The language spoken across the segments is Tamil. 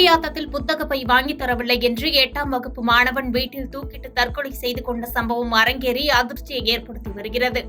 குடியாத்தத்தில் புத்தக பை வாங்கி தரவில்லை என்று 8ஆம் வகுப்பு மாணவன் வீட்டில் தூக்கிட்டு தற்கொலை செய்து கொண்ட சம்பவம் அரங்கேறி அதிர்ச்சியை ஏற்படுத்தி வருகிறது.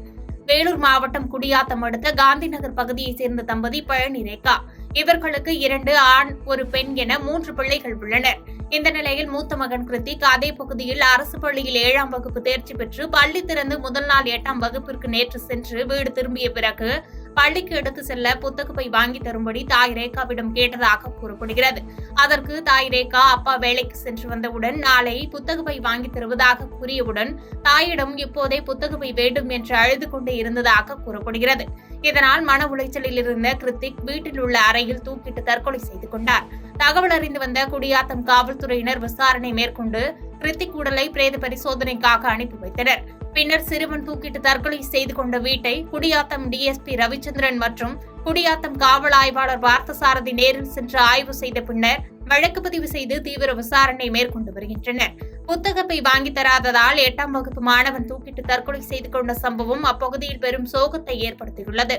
வேலூர் மாவட்டம் குடியாத்தம் அடுத்த காந்திநகர் பகுதியைச் சேர்ந்த தம்பதி பழனிரேகா. இவர்களுக்கு 2 ஆண், 1 பெண் என 3 பிள்ளைகள் உள்ளனர். இந்த நிலையில் மூத்த மகன் கிருத்திக் அதே பகுதியில் அரசு பள்ளியில் 7ஆம் வகுப்பு தேர்ச்சி பெற்று பள்ளி திறந்து முதல் நாள் 8ஆம் வகுப்பிற்கு நேற்று சென்று வீடு திரும்பிய பிறகு பள்ளிக்கு எடுத்து செல்ல புத்தக பை வாங்கி தரும்படி தாய் ரேகாவிடம் கேட்டதாக கூறப்படுகிறது. அதற்கு தாய் ரேகா அப்பா வேலைக்கு சென்று வந்தவுடன் நாளை புத்தக பை வாங்கி தருவதாக கூறியவுடன் தாயிடம் இப்போதே புத்தக பை வேண்டும் என்று அழுது கொண்டே இருந்ததாக கூறப்படுகிறது. இதனால் மன உளைச்சலில் இருந்த கிருத்திக் வீட்டில் உள்ள அறையில் தூக்கிட்டு தற்கொலை செய்து கொண்டார். தகவல் அறிந்து வந்த குடியாத்தம் காவல்துறையினர் விசாரணை மேற்கொண்டு கிருத்திக் உடலை பிரேத பரிசோதனைக்காக அனுப்பி வைத்தனர். பின்னர் சிறுவன் தூக்கிட்டு தற்கொலை செய்து கொண்ட வீட்டை குடியாத்தம் டிஎஸ்பி ரவிச்சந்திரன் மற்றும் குடியாத்தம் காவல் ஆய்வாளர் பார்த்தசாரதி நேரில் சென்று ஆய்வு செய்த பின்னர் வழக்கு பதிவு செய்து தீவிர விசாரணை மேற்கொண்டு வருகின்றனர். புத்தகப்பை வாங்கி தராததால் 8ஆம் வகுப்பு மாணவன் தூக்கிட்டு தற்கொலை செய்து கொண்ட சம்பவம் அப்பகுதியில் பெரும் சோகத்தை ஏற்படுத்தியுள்ளது.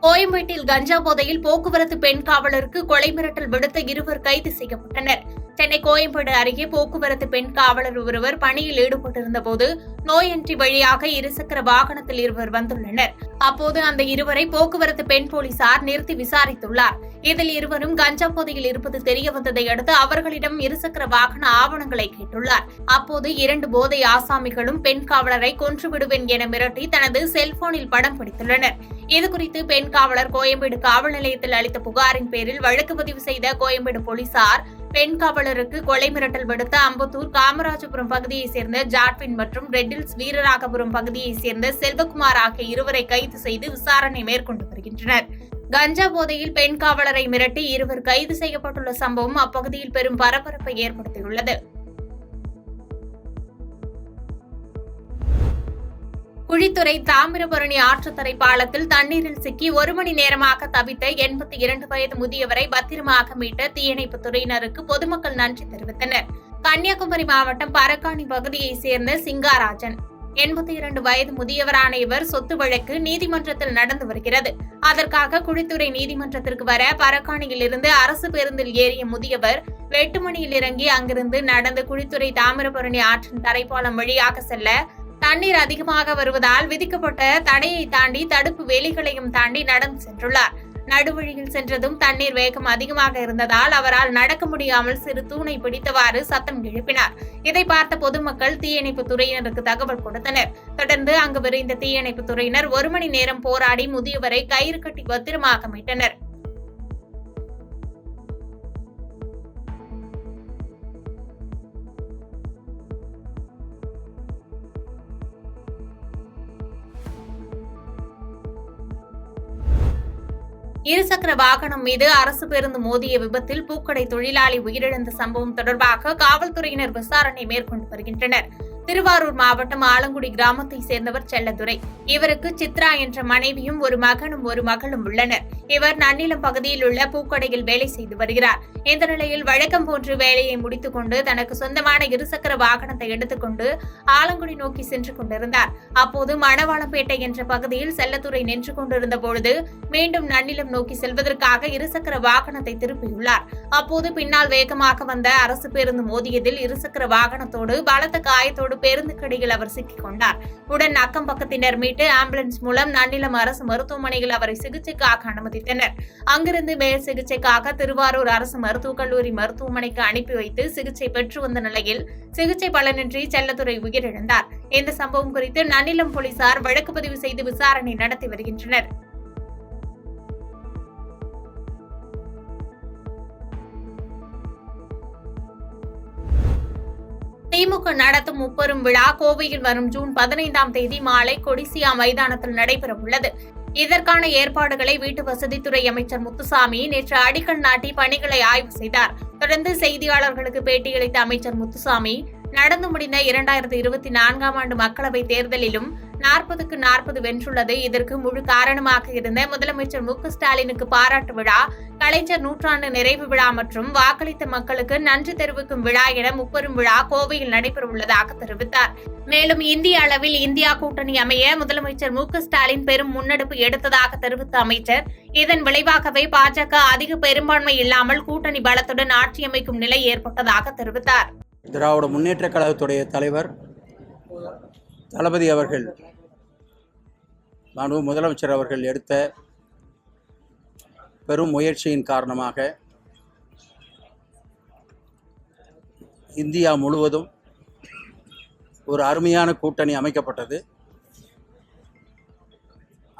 கோயம்பேட்டில் கஞ்சா போதையில் போக்குவரத்து பெண் காவலருக்கு கொலை மிரட்டல் விடுத்த 2 கைது செய்யப்பட்டனர். சென்னை கோயம்பேடு அருகே போக்குவரத்து பெண் காவலர் ஒருவர் பணியில் ஈடுபட்டிருந்தபோது நோய் என்ட்ரி வழியாக 2 சக்கர வாகனத்தில் இருவர் வந்துள்ளனர். அப்போது அந்த இருவரை போக்குவரத்து பெண் போலீசார் நிறுத்தி விசாரித்துள்ளார். இதில் இருவரும் கஞ்சா போதையில் இருப்பது தெரியவந்ததை அடுத்து அவர்களிடம் 2 சக்கர வாகன ஆவணங்களை கேட்டுள்ளார். அப்போது 2 போதை ஆசாமிகளும் பெண் காவலரை கொன்று விடுவேன் என மிரட்டி தனது செல்போனில் படம் பிடித்துள்ளனர். இதுகுறித்து பெண் காவலர் கோயம்பேடு காவல் நிலையத்தில் அளித்த புகாரின் பேரில் வழக்கு பதிவு செய்த கோயம்பேடு போலீசார் பெண் காவலருக்கு கொலை மிரட்டல் விடுத்த அம்பத்தூர் காமராஜபுரம் பகுதியைச் சேர்ந்த ஜாட்வின் மற்றும் ரெட்டில்ஸ் வீரராகபுரம் பகுதியைச் சேர்ந்த செல்வகுமார் ஆகிய இருவரை கைது செய்து விசாரணை மேற்கொண்டு வருகின்றனர். கஞ்சா போதையில் பெண் காவலரை மிரட்டி 2 கைது செய்யப்பட்டுள்ள சம்பவம் அப்பகுதியில் பெரும் பரபரப்பை ஏற்படுத்தியுள்ளது. குழித்துறை தாமிரபரணி ஆற்றுத்தரை பாலத்தில் தண்ணீரில் சிக்கி 1 மணி நேரமாக தவித்த 82 வயது முதியவரை பத்திரமாக மீட்ட தீயணைப்புத் துறையினருக்கு பொதுமக்கள் நன்றி தெரிவித்தனர். கன்னியாகுமரி மாவட்டம் பரக்காணி பகுதியைச் சேர்ந்த சிங்காராஜன் 82 வயது முதியவரான இவர் சொத்து வழக்கு நீதிமன்றத்தில் நடந்து வருகிறது. அதற்காக குழித்துறை நீதிமன்றத்திற்கு வர பரக்காணியில் இருந்து அரசு பேருந்தில் ஏறிய முதியவர் 8 மணியில் இறங்கி அங்கிருந்து நடந்து குழித்துறை தாமிரபரணி ஆற்றின் தரைப்பாலம் வழியாக செல்ல தண்ணீர் அதிகமாக வருவதால் விதிக்கப்பட்ட தடையை தாண்டி தடுப்பு வேலிகளையும் தாண்டி நடந்து சென்றுள்ளார். நடுவழியில் சென்றதும் தண்ணீர் வேகம் அதிகமாக இருந்ததால் அவரால் நடக்க முடியாமல் சிறு தூணை பிடித்தவாறு சத்தம் எழுப்பினார். இதை பார்த்த பொதுமக்கள் தீயணைப்பு துறையினருக்கு தகவல் கொடுத்தனர். தொடர்ந்து அங்கு விரைந்த தீயணைப்பு துறையினர் 1 மணி நேரம் போராடி முதியவரை கயிறு கட்டி பத்திரமாக மீட்டனர். இருசக்கர வாகனம் மீது அரசு பேருந்து மோதிய விபத்தில் பூக்கடை தொழிலாளி உயிரிழந்த சம்பவம் தொடர்பாக காவல்துறையினர் விசாரணை மேற்கொண்டு வருகின்றனர். திருவாரூர் மாவட்டம் ஆலங்குடி கிராமத்தைச் சேர்ந்தவர் செல்லதுரை. இவருக்கு சித்ரா என்ற மனைவியும் 1 மகனும் 1 மகளும் உள்ளனர். இவர் நன்னிலம் பகுதியில் உள்ள பூக்கடையில் வேலை செய்து வருகிறார். இந்த நிலையில் வழக்கம் போன்று வேலையை முடித்துக் கொண்டு தனக்கு சொந்தமான 2 சக்கர வாகனத்தை எடுத்துக்கொண்டு ஆலங்குடி நோக்கி சென்று கொண்டிருந்தார். அப்போது மணவாளம்பேட்டை என்ற பகுதியில் செல்லதுரை நின்று கொண்டிருந்த பொழுது மீண்டும் நன்னிலம் நோக்கி செல்வதற்காக 2 சக்கர வாகனத்தை திருப்பியுள்ளார். அப்போது பின்னால் வேகமாக வந்த அரசு பேருந்து மோதியதில் 2 சக்கர வாகனத்தோடு பலத்த காயத்தோடு பேருந்துக்கடியில் அவர் சிக்கிக் கொண்டார். உடன் அக்கம் பக்கத்தினர் மீட்டு ஆம்புலன்ஸ் மூலம் நன்னிலம் அரசு மருத்துவமனையில் அவரை சிகிச்சைக்காக அனுமதித்தனர். அங்கிருந்து மேல் சிகிச்சைக்காக திருவாரூர் அரசு மருத்துவக் கல்லூரி மருத்துவமனைக்கு அனுப்பி வைத்து சிகிச்சை பெற்று வந்த நிலையில் சிகிச்சை பலனின்றி செல்லதுரை உயிரிழந்தார். இந்த சம்பவம் குறித்து நன்னிலம் போலீசார் வழக்கு பதிவு செய்து விசாரணை நடத்தி வருகின்றனர். திமுக நடத்தும் முப்பெரும் விழா கோவையில் வரும் ஜூன் 15ஆம் தேதி மாலை கொடிசியா மைதானத்தில் நடைபெறவுள்ளது. இதற்கான ஏற்பாடுகளை வீட்டு வசதித்துறை அமைச்சர் முத்துசாமி நேற்று அடிக்கல் நாட்டி பணிகளை ஆய்வு செய்தார். தொடர்ந்து செய்தியாளர்களுக்கு பேட்டியளித்த அமைச்சர் முத்துசாமி நடந்து முடிந்த 2024ஆம் ஆண்டு மக்களவைத் தேர்தலிலும் 40க்கு 40 வென்றுள்ளது. இதற்கு முழு காரணமாக இருந்த முதலமைச்சர் மு.க.ஸ்டாலினுக்கு பாராட்டு விழா, கலைஞர் நூற்றாண்டு நிறைவு விழா மற்றும் வாக்களித்த மக்களுக்கு நன்றி தெரிவிக்கும் விழா என முப்பெரும் விழா கோவையில் நடைபெறவுள்ளதாக தெரிவித்தார். மேலும் இந்திய அளவில் இந்தியா கூட்டணி அமைய முதலமைச்சர் மு.க.ஸ்டாலின் பெரும் முன்னெடுப்பு எடுத்ததாக தெரிவித்த அமைச்சர், இதன் விளைவாகவே பாஜக அதிக பெரும்பான்மை இல்லாமல் கூட்டணி பலத்துடன் ஆட்சி அமைக்கும் நிலை ஏற்பட்டதாக தெரிவித்தார். திராவிட முன்னேற்ற கழகத்துடைய தலைவர் தளபதி அவர்கள், முதலமைச்சர் அவர்கள் எடுத்த பெரும் முயற்சியின் காரணமாக இந்தியா முழுவதும் ஒரு அருமையான கூட்டணி அமைக்கப்பட்டது.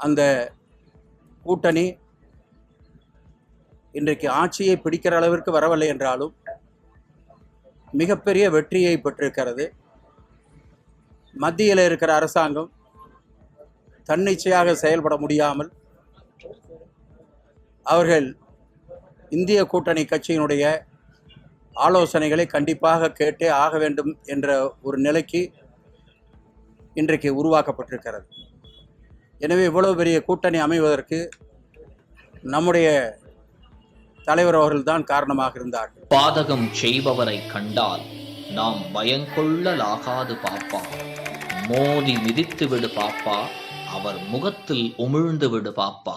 அந்த கூட்டணி இன்றைக்கு ஆட்சியை பிடிக்கிற அளவிற்கு வரவில்லை என்றாலும் மிகப்பெரிய வெற்றியை பெற்றிருக்கிறது. மத்தியில் இருக்கிற அரசாங்கம் தன்னிச்சையாக செயல்பட முடியாமல் அவர்கள் இந்திய கூட்டணி கட்சியினுடைய ஆலோசனைகளை கண்டிப்பாக கேட்டே ஆக வேண்டும் என்ற ஒரு நிலைக்கு இன்றைக்கு உருவாக்கப்பட்டிருக்கிறது. எனவே இவ்வளவு பெரிய கூட்டணி அமைவதற்கு நம்முடைய தலைவர் அவர்கள்தான் காரணமாக இருந்தார்கள். பாதகம் செய்பவரை கண்டால் நாம் பயங்கொள்ளலாகாது பாப்பா, மோதி மிதித்து விடு பாப்பா, அவர் முகத்தில் உமிழ்ந்து விடு பாப்பா.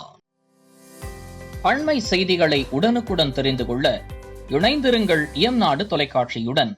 அண்மை செய்திகளை உடனுக்குடன் தெரிந்து கொள்ள இணைந்திருங்கள் இயம்நாடு தொலைக்காட்சியுடன்.